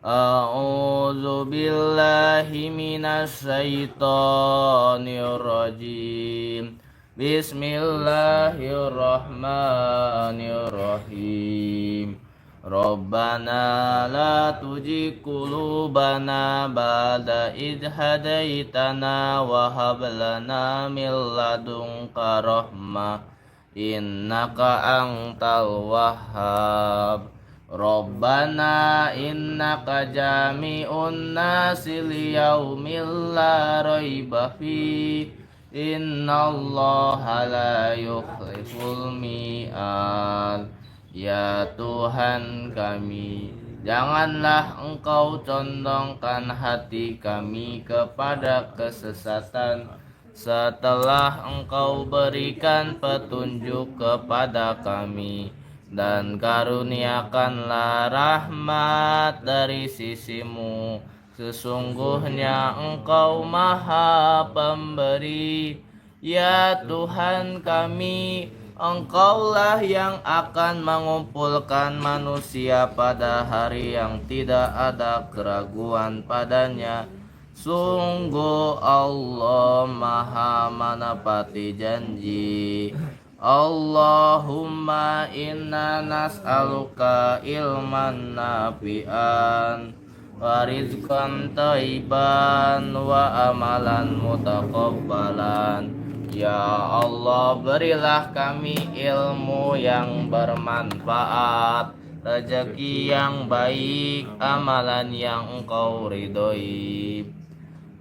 Speaker 2: A'udzu billahi minasyaitonir rajim. Bismillahirrahmanirrahim. Rabbana la tuzigh qulubana ba'da idh hadaitana wa hab lana min ladunka rahmah innaka antal wahhab. Rabbana innaka jami'un nasi liyaumil la raiba fi innallaha la yukhliful mi'ad. Ya Tuhan kami, janganlah Engkau condongkan hati kami kepada kesesatan setelah Engkau berikan petunjuk kepada kami, dan karuniakanlah rahmat dari sisimu. Sesungguhnya Engkau Maha Pemberi. Ya Tuhan kami, Engkaulah yang akan mengumpulkan manusia pada hari yang tidak ada keraguan padanya. Sungguh Allah Maha menepati janji. Allahumma inna nas'aluka ilman nafi'an wa rizqan thayyiban wa amalan mutaqabbalan. Ya Allah, berilah kami ilmu yang bermanfaat, rezeki yang baik, amalan yang Engkau ridhoi.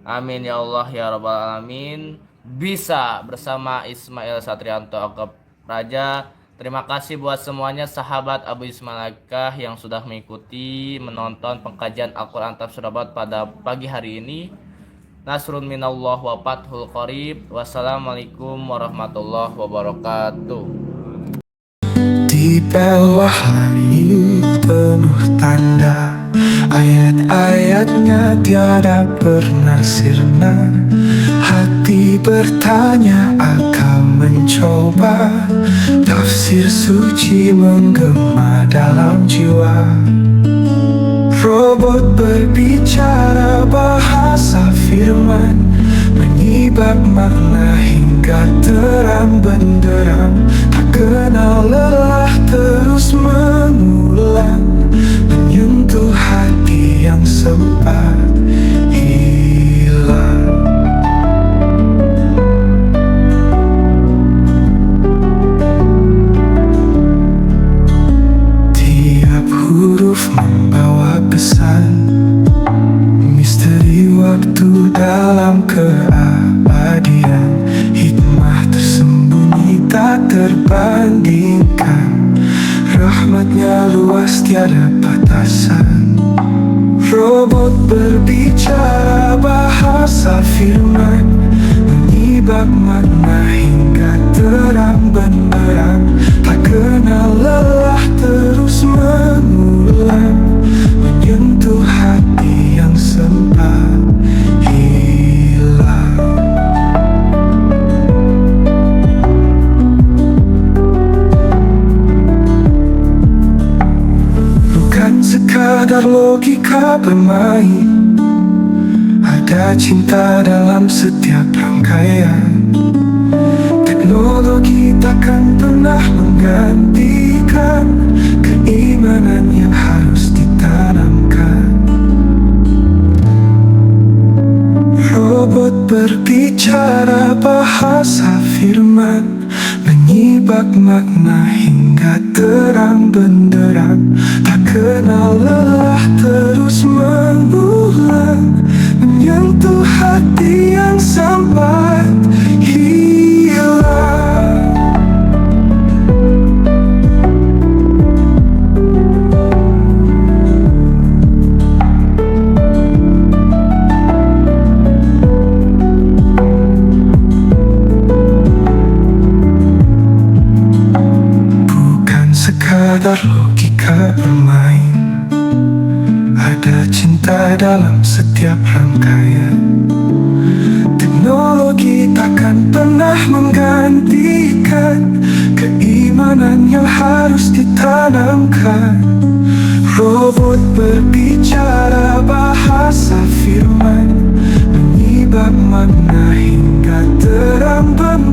Speaker 2: Amin ya Allah ya Rabbal Alamin. Bisa bersama Ismail Satrianto Akep Raja. Terima kasih buat semuanya sahabat Abu Ismail yang sudah mengikuti menonton pengkajian Al-Qur'an Tafsir pada pagi hari ini. Nasrun minallah wa fathul qarib. Wassalamualaikum warahmatullahi wabarakatuh.
Speaker 3: Di bawah langit penuh tanda, ayat-ayatnya tiada pernah sirna. Hati bertanya, akal mencoba, tafsir suci menggema dalam jiwa. Robot berbicara bahasa firman, menyibak makna hingga terang benderang. Tak kenal lelah terus mengulang, menyentuh hati yang sempat hilang. Tiap huruf membawa pesan, misteri waktu dalam keabadian. Hikmah tersembunyi tak terbandingkan, rahmatnya luas tiada batasan. Robot berbicara bahasa firman, menyibak makna hingga terang benderang. Tak kenal lelah terus sekadar logika bermain. Ada cinta dalam setiap rangkaian. Teknologi takkan pernah menggantikan keimanan yang harus ditanamkan. Robot berbicara bahasa firman, menyibak makna hingga terang benderang. Tak kenal lelah terus mengulang, menyentuh hati yang sampai hilang. Bukan sekadar logika bermain, ada cinta dalam setiap rangkaian. Teknologi takkan pernah menggantikan keimanan yang harus ditanamkan. Robot berbicara bahasa firman, menyibak makna hingga terang benderang.